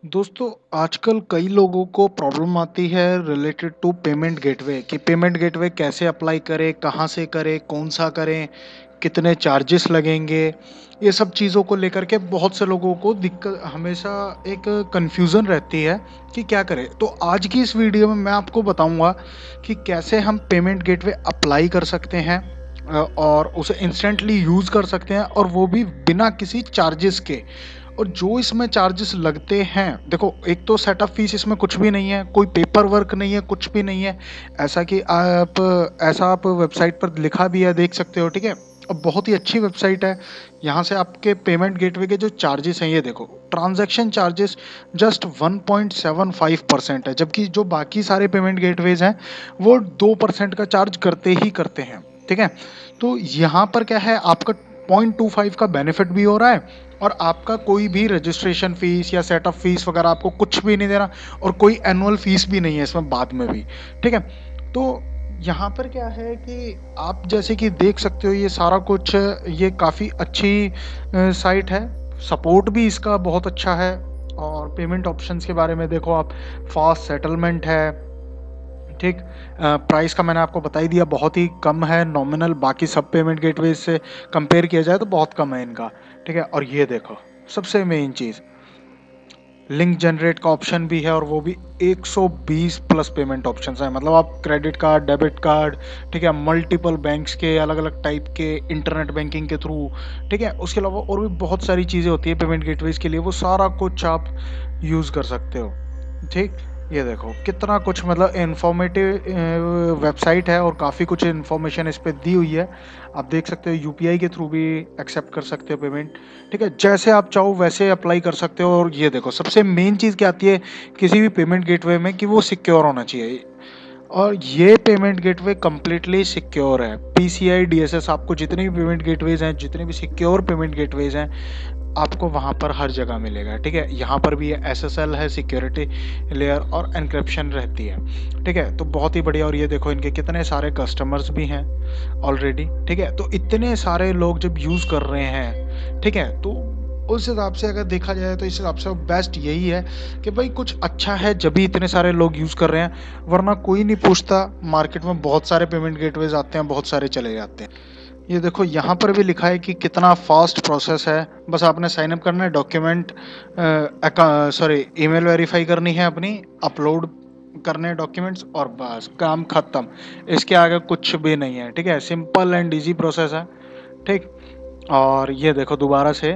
दोस्तों, आजकल कई लोगों को प्रॉब्लम आती है रिलेटेड टू पेमेंट गेटवे कि पेमेंट गेटवे कैसे अप्लाई करें, कहाँ से करें, कौन-सा करें, कितने चार्जेस लगेंगे। ये सब चीज़ों को लेकर के बहुत से लोगों को दिक्कत हमेशा एक कन्फ्यूज़न रहती है कि क्या करें। तो आज की इस वीडियो में मैं आपको बताऊँगा कि कैसे हम पेमेंट गेटवे अप्लाई कर सकते हैं और उसे इंस्टेंटली यूज़ कर सकते हैं और वो भी बिना किसी चार्जेस के। और जो इसमें चार्जेस लगते हैं, देखो एक तो सेटअप फीस इसमें कुछ भी नहीं है, कोई पेपर वर्क नहीं है, कुछ भी नहीं है। ऐसा कि आप वेबसाइट पर लिखा भी है, देख सकते हो, ठीक है? और बहुत ही अच्छी वेबसाइट है। यहाँ से आपके पेमेंट गेटवे के जो चार्जेस हैं ये देखो, ट्रांज़ैक्शन चार्जेस जस्ट 1.75% है, जबकि जो बाकी सारे पेमेंट गेटवेज़ हैं, वो 2% का चार्ज करते ही करते हैं, ठीक है? तो यहाँ पर क्या है, आपका 0.25 का बेनिफिट भी हो रहा है और आपका कोई भी रजिस्ट्रेशन फीस या सेटअप फीस वगैरह आपको कुछ भी नहीं देना और कोई एनुअल फीस भी नहीं है इसमें बाद में भी, ठीक है? तो यहाँ पर क्या है कि आप जैसे कि देख सकते हो ये सारा कुछ, ये काफ़ी अच्छी साइट है, सपोर्ट भी इसका बहुत अच्छा है। और पेमेंट ऑप्शंस के बारे में देखो आप, फास्ट सेटलमेंट है, ठीक। प्राइस का मैंने आपको बता ही दिया, बहुत ही कम है नॉमिनल, बाकी सब पेमेंट गेटवे से कंपेयर किया जाए तो बहुत कम है इनका, ठीक है। और ये देखो सबसे मेन चीज़, लिंक जनरेट का ऑप्शन भी है और वो भी 120 प्लस पेमेंट ऑप्शंस हैं। मतलब आप क्रेडिट कार्ड, डेबिट कार्ड, ठीक है, मल्टीपल बैंक्स के अलग अलग टाइप के, इंटरनेट बैंकिंग के थ्रू, ठीक है। उसके अलावा और भी बहुत सारी चीज़ें होती है पेमेंट गेटवेज के लिए, वो सारा कुछ आप यूज़ कर सकते हो, ठीक। ये देखो कितना कुछ, मतलब इन्फॉर्मेटिव वेबसाइट है और काफ़ी कुछ इन्फॉर्मेशन इस पे दी हुई है। आप देख सकते हो यूपीआई के थ्रू भी एक्सेप्ट कर सकते हो पेमेंट, ठीक है। जैसे आप चाहो वैसे अप्लाई कर सकते हो। और ये देखो सबसे मेन चीज़ क्या आती है किसी भी पेमेंट गेटवे में, कि वो सिक्योर होना चाहिए। और ये पेमेंट गेटवे कंप्लीटली सिक्योर है। पीसीआई डीएसएस, आपको जितने भी पेमेंट गेटवेज हैं, जितने भी सिक्योर पेमेंट गेटवेज हैं, आपको वहाँ पर हर जगह मिलेगा, ठीक है। यहाँ पर भी एसएसएल है, सिक्योरिटी लेयर, और एन्क्रिप्शन रहती है, ठीक है। तो बहुत ही बढ़िया। और ये देखो इनके कितने सारे कस्टमर्स भी हैं ऑलरेडी, ठीक है। तो इतने सारे लोग जब यूज़ कर रहे हैं, ठीक है, तो उस हिसाब से अगर देखा जाए तो इस हिसाब से बेस्ट यही है कि भाई कुछ अच्छा है जब भी इतने सारे लोग यूज़ कर रहे हैं, वरना कोई नहीं पूछता। मार्केट में बहुत सारे पेमेंट गेटवेज आते हैं, बहुत सारे चले जाते हैं। ये देखो यहाँ पर भी लिखा है कि कितना फास्ट प्रोसेस है। बस आपने साइन अप करना है, डॉक्यूमेंट सॉरी ईमेल वेरीफाई करनी है अपनी, अपलोड करने हैं डॉक्यूमेंट्स, और बस काम खत्म। इसके आगे कुछ भी नहीं है, ठीक है। सिंपल एंड इजी प्रोसेस है, ठीक। और ये देखो दोबारा से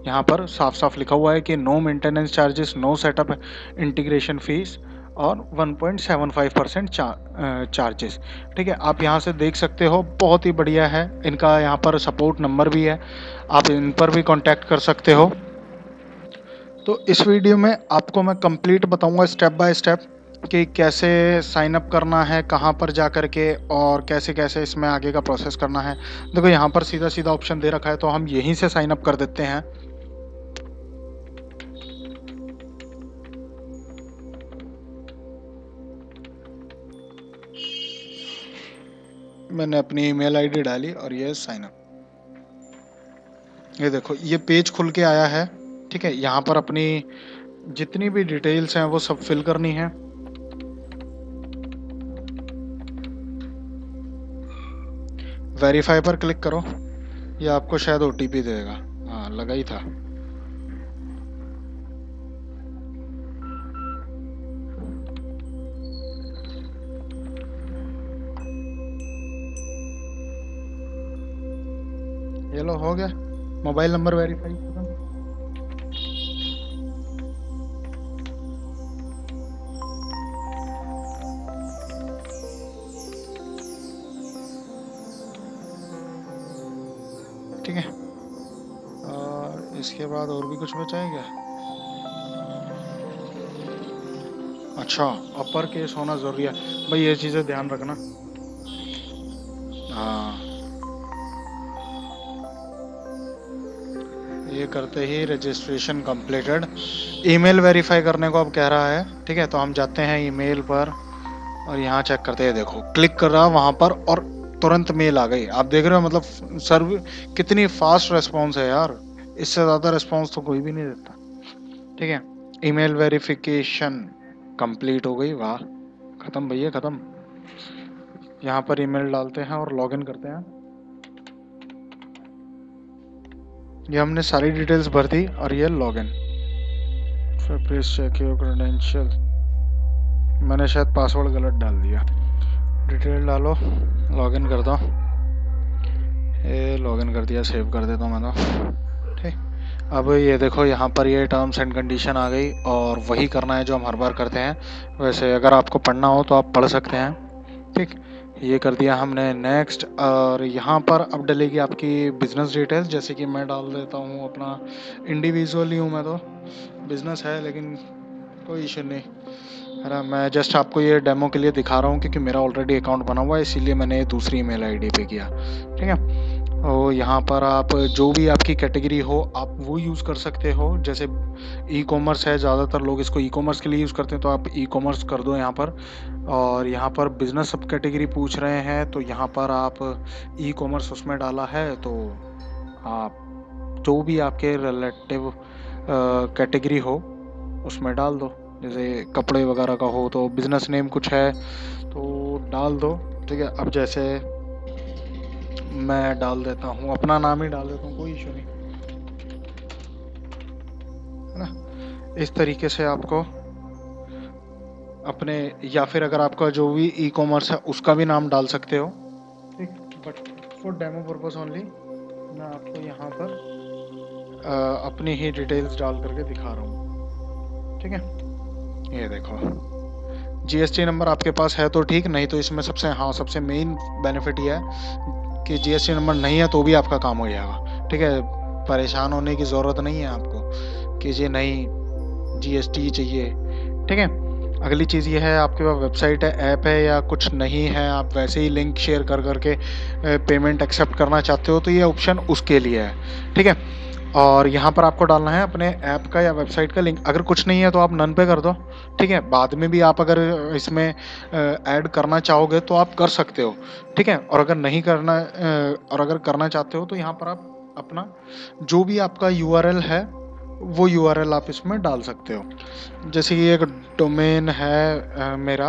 यहाँ पर साफ साफ लिखा हुआ है कि no maintenance charges, no setup integration fees, और 1.75% चार्जेस, ठीक है। आप यहाँ से देख सकते हो, बहुत ही बढ़िया है। इनका यहाँ पर सपोर्ट नंबर भी है, आप इन पर भी कांटेक्ट कर सकते हो। तो इस वीडियो में आपको मैं कंप्लीट बताऊंगा स्टेप बाय स्टेप कि कैसे साइन अप करना है, कहाँ पर जा कर के, और कैसे कैसे इसमें आगे का प्रोसेस करना है। देखो यहाँ पर सीधा सीधा ऑप्शन दे रखा है, तो हम यहीं से साइन अप कर देते हैं। मैंने अपनी ईमेल आईडी डाली और ये साइन अप। ये देखो ये पेज खुल के आया है, ठीक है। यहाँ पर अपनी जितनी भी डिटेल्स हैं वो सब फिल करनी है। वेरीफाई पर क्लिक करो, ये आपको शायद ओटीपी देगा। हाँ, लगा ही था। ये लो, हो गया मोबाइल नंबर वेरीफाई। ठीक है, और इसके बाद और भी कुछ बचा है क्या? अच्छा, अपर केस होना ज़रूरी है भाई, ये चीज़ें ध्यान रखना। हाँ, ये करते ही रजिस्ट्रेशन कंप्लीटेड। ईमेल वेरीफाई करने को अब कह रहा है, ठीक है। तो हम जाते हैं ईमेल पर और यहाँ चेक करते हैं। देखो क्लिक कर रहा वहाँ पर और तुरंत मेल आ गई। आप देख रहे हो, मतलब सर्व कितनी फास्ट रेस्पॉन्स है यार, इससे ज़्यादा रेस्पॉन्स तो कोई भी नहीं देता, ठीक है। ईमेल वेरिफिकेशन कंप्लीट हो गई, वाह, खत्म भैया खत्म। यहाँ पर ईमेल डालते हैं और लॉगिन करते हैं। ये हमने सारी डिटेल्स भर दी और ये लॉगिन। फिर प्लीज चेक योर क्रेडेंशियल। मैंने शायद पासवर्ड गलत डाल दिया। डिटेल डालो, लॉगिन कर दो। ये लॉगिन कर दिया, सेव कर देता हूँ मैं तो। ठीक, अब ये देखो यहाँ पर ये टर्म्स एंड कंडीशन आ गई और वही करना है जो हम हर बार करते हैं। वैसे अगर आपको पढ़ना हो तो आप पढ़ सकते हैं। ठीक, ये कर दिया हमने, नेक्स्ट। और यहाँ पर अब डलेगी आपकी बिजनेस डिटेल्स, जैसे कि मैं डाल देता हूँ अपना, इंडिविजुअली हूँ मैं तो, बिजनेस है लेकिन कोई इशू नहीं है ना। मैं जस्ट आपको ये डेमो के लिए दिखा रहा हूँ क्योंकि मेरा ऑलरेडी अकाउंट बना हुआ है, इसीलिए मैंने दूसरी ईमेल आईडी पे किया। ठीक है, और यहाँ पर आप जो भी आपकी कैटेगरी हो आप वो यूज़ कर सकते हो। जैसे ई कॉमर्स है, ज़्यादातर लोग इसको ई कॉमर्स के लिए यूज़ करते हैं, तो आप ई कॉमर्स कर दो यहाँ पर। और यहाँ पर बिजनेस सब कैटेगरी पूछ रहे हैं, तो यहाँ पर आप ई कॉमर्स उसमें डाला है तो आप जो भी आपके रिलेटिव कैटेगरी हो उसमें डाल दो। जैसे कपड़े वगैरह का हो तो बिजनेस नेम कुछ है तो डाल दो। ठीक है, अब जैसे मैं डाल देता हूँ, अपना नाम ही डाल देता हूँ, कोई इशू नहीं है ना। इस तरीके से आपको अपने, या फिर अगर आपका जो भी ई कॉमर्स है उसका भी नाम डाल सकते हो। ठीक, but for demo purpose only मैं आपको यहाँ पर अपनी ही डिटेल्स डाल करके दिखा रहा हूँ। ठीक है, ये देखो, जीएसटी नंबर आपके पास है तो ठीक, नहीं तो इसमें सबसे मेन बेनिफिट ये है कि जीएसटी नंबर नहीं है तो भी आपका काम हो जाएगा। ठीक है, परेशान होने की ज़रूरत नहीं है आपको कि ये नहीं जीएसटी चाहिए। ठीक है, अगली चीज़ ये है, आपके पास वेबसाइट है, ऐप है या कुछ नहीं है, आप वैसे ही लिंक शेयर कर करके पेमेंट एक्सेप्ट करना चाहते हो तो ये ऑप्शन उसके लिए है। ठीक है, और यहाँ पर आपको डालना है अपने ऐप का या वेबसाइट का लिंक। अगर कुछ नहीं है तो आप नन पे कर दो। ठीक है, बाद में भी आप अगर इसमें ऐड करना चाहोगे तो आप कर सकते हो। ठीक है, और अगर नहीं करना और अगर करना चाहते हो तो यहाँ पर आप अपना जो भी आपका यूआरएल है वो यूआरएल आप इसमें डाल सकते हो। जैसे कि एक डोमेन है मेरा,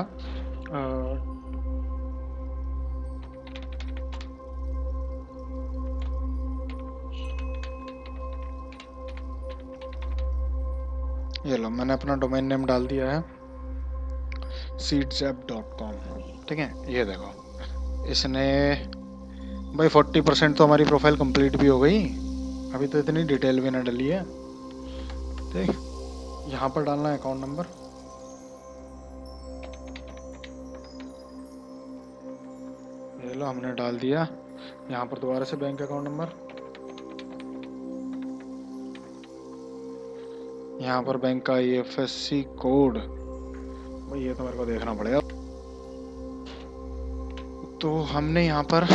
ये लो मैंने अपना डोमेन नेम डाल दिया है seedsapp.com। ठीक है, ये देखो इसने भाई 40% तो हमारी प्रोफाइल कंप्लीट भी हो गई, अभी तो इतनी डिटेल भी ना डली है। ठीक, यहाँ पर डालना है अकाउंट नंबर, ये लो हमने डाल दिया। यहाँ पर दोबारा से बैंक अकाउंट नंबर, यहाँ पर बैंक का IFSC कोड, भाई ये तो मेरे को देखना पड़ेगा। तो हमने यहाँ पर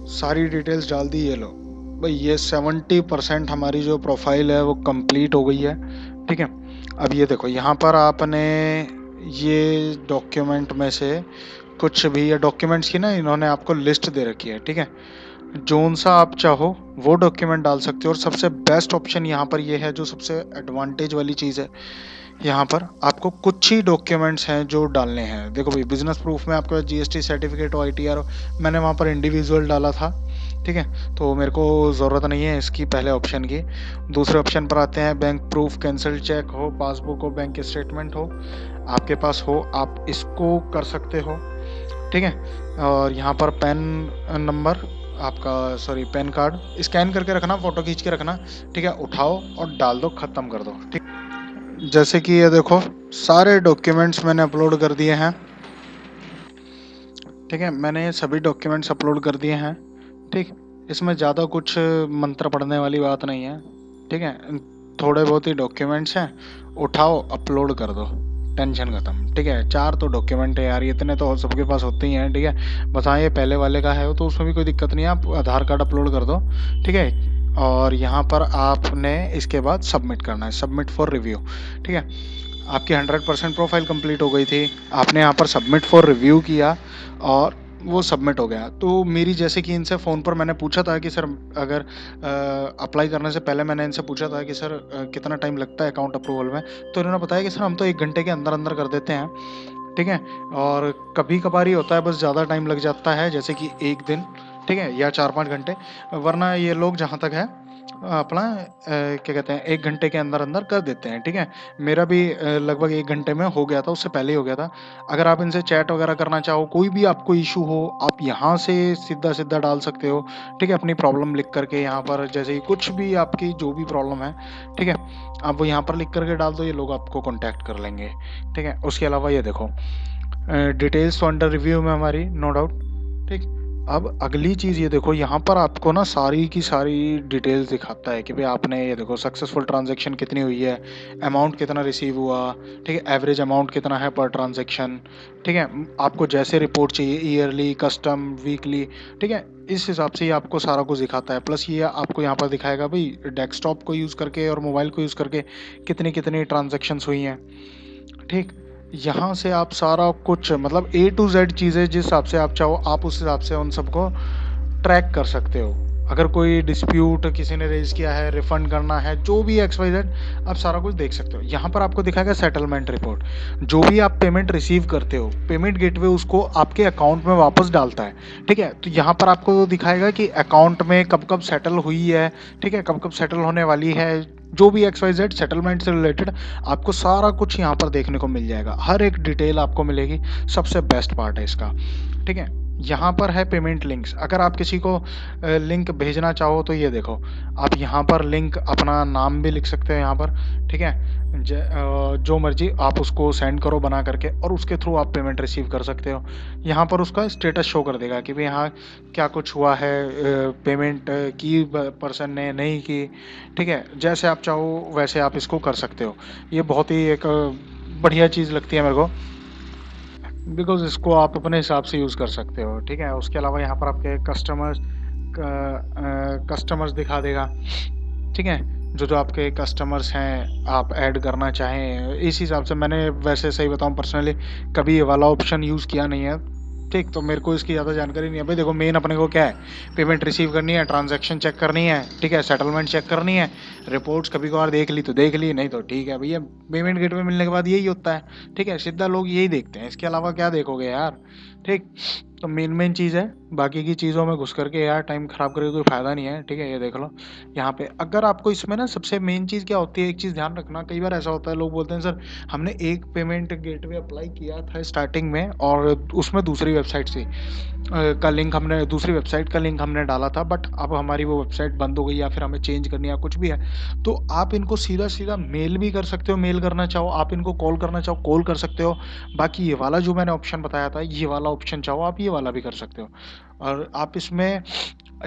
सारी डिटेल्स डाल दी, ये लो भाई ये 70% हमारी जो प्रोफाइल है वो कंप्लीट हो गई है। ठीक है, अब ये देखो यहाँ पर आपने ये डॉक्यूमेंट में से कुछ भी, ये डॉक्यूमेंट्स की ना इन्होंने आपको लिस्ट दे रखी है। ठीक है, जोन सा आप चाहो वो डॉक्यूमेंट डाल सकते हो। और सबसे बेस्ट ऑप्शन यहाँ पर ये है, जो सबसे एडवांटेज वाली चीज़ है, यहाँ पर आपको कुछ ही डॉक्यूमेंट्स हैं जो डालने हैं। देखो भाई, बिजनेस प्रूफ में आपके पास जीएसटी सर्टिफिकेट हो, ITR हो, मैंने वहाँ पर इंडिविजुअल डाला था। ठीक है, तो मेरे को ज़रूरत नहीं है इसकी पहले ऑप्शन की। दूसरे ऑप्शन पर आते हैं, बैंक प्रूफ, कैंसिल चेक हो, पासबुक हो, बैंक स्टेटमेंट हो, आपके पास हो आप इसको कर सकते हो। ठीक है, और यहाँ पर पैन नंबर आपका, सॉरी पैन कार्ड स्कैन करके रखना, फ़ोटो खींच के रखना। ठीक है, उठाओ और डाल दो, ख़त्म कर दो। ठीक, जैसे कि ये देखो सारे डॉक्यूमेंट्स मैंने अपलोड कर दिए हैं। ठीक है, मैंने ये सभी डॉक्यूमेंट्स अपलोड कर दिए हैं। ठीक, इसमें ज़्यादा कुछ मंत्र पढ़ने वाली बात नहीं है। ठीक है, थोड़े बहुत ही डॉक्यूमेंट्स हैं, उठाओ अपलोड कर दो, टेंशन ख़त्म। ठीक है, 4 तो डॉक्यूमेंट है यार, इतने तो सबके पास होते ही हैं। ठीक है, बस हाँ ये पहले वाले का है तो उसमें भी कोई दिक्कत नहीं है, आप आधार कार्ड अपलोड कर दो। ठीक है, और यहाँ पर आपने इसके बाद सबमिट करना है, सबमिट फॉर रिव्यू। ठीक है, आपकी 100% प्रोफाइल कंप्लीट हो गई थी, आपने यहाँ पर सबमिट फॉर रिव्यू किया और वो सबमिट हो गया। तो मेरी जैसे कि इनसे फ़ोन पर मैंने पूछा था कि सर अगर अप्लाई करने से पहले मैंने इनसे पूछा था कि सर कितना टाइम लगता है अकाउंट अप्रूवल में? तो इन्होंने बताया कि सर हम तो 1 घंटे के अंदर-अंदर कर देते हैं, ठीक है? और कभी-कभार ही होता है बस ज़्यादा टाइम लग जाता है जैसे कि 1 दिन, ठीक है? या 4-5 घंटे, वरना ये लोग जहाँ तक है अपना क्या कहते हैं 1 घंटे के अंदर-अंदर कर देते हैं, ठीक है? मेरा भी लगभग 1 घंटे में हो गया था, उससे पहले ही हो गया था। अगर आप इनसे चैट वगैरह करना चाहो, कोई भी आपको इश्यू हो, आप यहाँ से सीधा-सीधा डाल सकते हो, ठीक है? अपनी प्रॉब्लम लिख कर के यहाँ पर जैसे कि कुछ भी आपकी जो भी प्रॉब्लम है, ठीक है? आप वो यहाँ पर लिख कर के डाल दो, ये लोग आपको कॉन्टैक्ट कर लेंगे, ठीक है? उसके अलावा ये देखो डिटेल्स तो अंडर रिव्यू में हमारी नो डाउट, ठीक। अब अगली चीज़ ये देखो यहाँ पर आपको ना सारी की सारी डिटेल्स दिखाता है कि भाई आपने ये देखो सक्सेसफुल ट्रांजैक्शन कितनी हुई है, अमाउंट कितना रिसीव हुआ, ठीक है, एवरेज अमाउंट कितना है पर ट्रांजैक्शन, ठीक है। आपको जैसे रिपोर्ट चाहिए ईयरली, कस्टम, वीकली, ठीक है, इस हिसाब से ये आपको सारा कुछ दिखाता है। प्लस ये आपको यहाँ पर दिखाएगा भाई डेस्कटॉप को यूज़ करके और मोबाइल को यूज़ करके कितनी कितनी ट्रांजैक्शंस हुई हैं, ठीक। यहाँ से आप सारा कुछ मतलब ए टू जेड चीज़ें जिस हिसाब से आप चाहो आप उस हिसाब से उन सबको ट्रैक कर सकते हो। अगर कोई डिस्प्यूट किसी ने रेज़ किया है, रिफंड करना है, जो भी एक्स वाई ज़ेड आप सारा कुछ देख सकते हो। यहाँ पर आपको दिखाएगा सेटलमेंट रिपोर्ट। जो भी आप पेमेंट रिसीव करते हो, पेमेंट गेटवे उसको आपके अकाउंट में वापस डालता है, ठीक है? तो यहाँ पर आपको दिखाएगा कि अकाउंट में कब-कब सेटल हुई है, ठीक है? कब-कब सेटल होने वाली है, जो भी एक्स वाई ज़ेड सेटलमेंट से रिलेटेड आपको सारा कुछ यहाँ पर देखने को मिल जाएगा। हर एक डिटेल आपको मिलेगी, सबसे बेस्ट पार्ट है इसका, ठीक है? यहाँ पर है पेमेंट लिंक्स, अगर आप किसी को लिंक भेजना चाहो तो ये देखो, आप यहाँ पर लिंक अपना नाम भी लिख सकते हो यहाँ पर, ठीक है? जो मर्ज़ी आप उसको सेंड करो बना करके और उसके थ्रू आप पेमेंट रिसीव कर सकते हो। यहाँ पर उसका स्टेटस शो कर देगा कि भई हाँ, क्या कुछ हुआ है, पेमेंट की ब पर्सन ने, नहीं की, ठीक है? जैसे आप चाहो वैसे आप इसको कर सकते हो। ये बहुत ही एक बढ़िया चीज़ लगती है मेरे को। बिकॉज़ इसको आप अपने हिसाब से यूज़ कर सकते हो, ठीक है? उसके अलावा यहाँ पर आपके कस्टमर्स दिखा देगा, ठीक है? जो-जो आपके कस्टमर्स हैं, आप ऐड करना चाहें, इस हिसाब से मैंने वैसे सही बताऊँ पर्सनली कभी ये वाला ऑप्शन यूज़ किया नहीं है, ठीक? तो मेरे को इसकी ज़्यादा जानकारी नहीं है। भाई देखो मेन अपने को क्या है, पेमेंट रिसीव करनी है, ट्रांज़ैक्शन चेक करनी है, ठीक है? सेटलमेंट चेक करनी है, रिपोर्ट्स कभी-कभार देख ली तो देख ली, नहीं तो ठीक है भैया, पेमेंट गेटवे मिलने के बाद यही होता है, ठीक है? सीधा लोग यही देखते हैं, इसके अलावा क्या देखोगे यार, ठीक? तो मेन चीज़ है, बाकी की चीज़ों में घुस करके यार टाइम ख़राब करके कोई फ़ायदा नहीं है, ठीक है? ये देख लो, यहाँ पे अगर आपको इसमें ना सबसे मेन चीज़ क्या होती है, एक चीज़ ध्यान रखना, कई बार ऐसा होता है लोग बोलते हैं सर हमने एक पेमेंट गेटवे अप्लाई किया था स्टार्टिंग में और उसमें दूसरी वेबसाइट से का लिंक हमने दूसरी वेबसाइट का लिंक हमने डाला था बट अब हमारी वो वेबसाइट बंद हो गई या फिर हमें चेंज करनी है या कुछ भी है, तो आप इनको सीधा-सीधा मेल भी कर सकते हो, मेल करना चाहो, आप इनको कॉल करना चाहो, कॉल कर सकते हो। बाकी ये वाला जो मैंने ऑप्शन बताया था, ये वाला ऑप्शन चाहो आप ये वाला भी कर सकते हो। और आप इसमें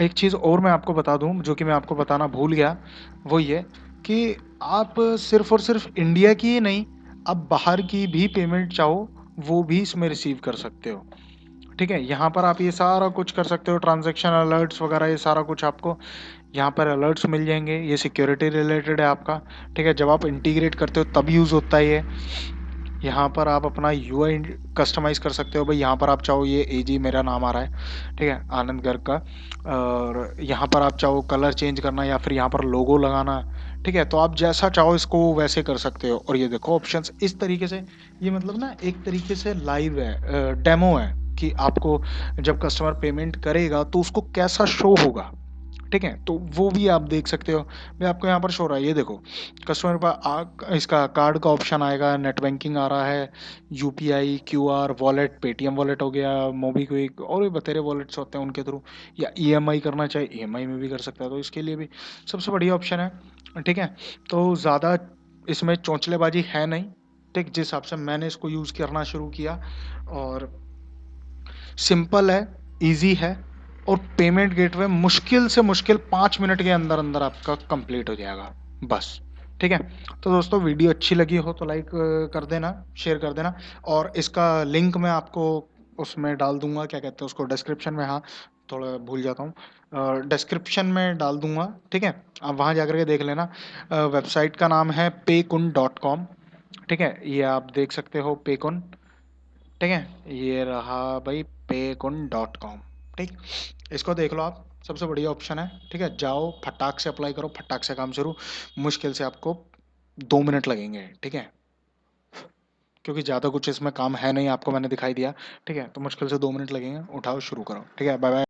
एक चीज़ और मैं आपको बता दूँ, जो कि मैं आपको बताना भूल गया, वो ये कि आप सिर्फ़ और सिर्फ़ इंडिया की ही नहीं, आप बाहर की भी पेमेंट चाहो, वो भी इसमें रिसीव कर सकते हो। ठीक है? यहाँ पर आप ये सारा कुछ कर सकते हो, ट्रांज़ैक्शन अलर्ट्स वगैरह ये सारा कुछ आपको यहाँ पर अलर्ट्स मिल जाएँगे, ये सिक्योरिटी रिलेटेड है आपका, ठीक है? जब आप इंटीग्रेट करते हो तब यूज़ होता है ये। यहाँ पर आप अपना यूआई कस्टमाइज़ कर सकते हो, भई यहाँ पर आप चाहो ये एजी मेरा नाम आ रहा है, ठीक है? आनंद गर्ग का और यहाँ पर आप चाहो कलर चेंज करना या फिर यहाँ पर लोगो लगाना, ठीक है? तो आप जैसा चाहो इसको वैसे कर सकते हो और ये देखो ऑप्शंस इस तरीके से ये मतलब ना एक तरीके से लाइव है डेमो है कि आपको जब कस्टमर पेमेंट करेगा तो उसको कैसा शो होगा, ठीक है? तो वो भी आप देख सकते हो। मैं आपको यहाँ पर शो हो रहा है, ये देखो कस्टमर के पास इसका कार्ड का ऑप्शन आएगा, नेट बैंकिंग आ रहा है, UPI, QR, wallet, Paytm wallet हो गया, मोबीक्विक और भी बतेरे वॉलेट्स होते हैं उनके थ्रू या ईएमआई करना चाहे ईएमआई में भी कर सकता है, तो इसके लिए भी सबसे बढ़िया ऑप्शन है, ठीक है? तो ज़्यादा इसमें चोंचलेबाज़ी है नहीं, ठीक? जिस हिसाब से मैंने इसको यूज़ करना शुरू किया और सिंपल है, ईज़ी है और पेमेंट गेटवे मुश्किल से मुश्किल 5 मिनट के अंदर-अंदर आपका कंप्लीट हो जाएगा, बस। ठीक है? तो दोस्तों वीडियो अच्छी लगी हो तो लाइक कर देना, शेयर कर देना और इसका लिंक मैं आपको उसमें डाल दूँगा, क्या कहते हैं उसको डिस्क्रिप्शन में हाँ, थोड़ा भूल जाता हूँ। डिस्क्रिप्शन में डाल दूँगा, ठीक है? आप वहाँ जाकर के देख लेना। वेबसाइट का नाम है paykun.com, ठीक है? ये आप देख सकते हो paykun, ठीक है? ये रहा भाई paykunt.com। ठीक, इसको देख लो आप, सबसे बढ़िया ऑप्शन है। ठीक है, जाओ फटाक से अप्लाई करो, फटाक से काम शुरू। मुश्किल से आपको 2 मिनट लगेंगे। ठीक है, क्योंकि ज़्यादा कुछ इसमें काम है नहीं, आपको मैंने दिखाई दिया। ठीक है, तो मुश्किल से 2 मिनट लगेंगे, उठाओ शुरू करो। ठीक है, बाय बाय।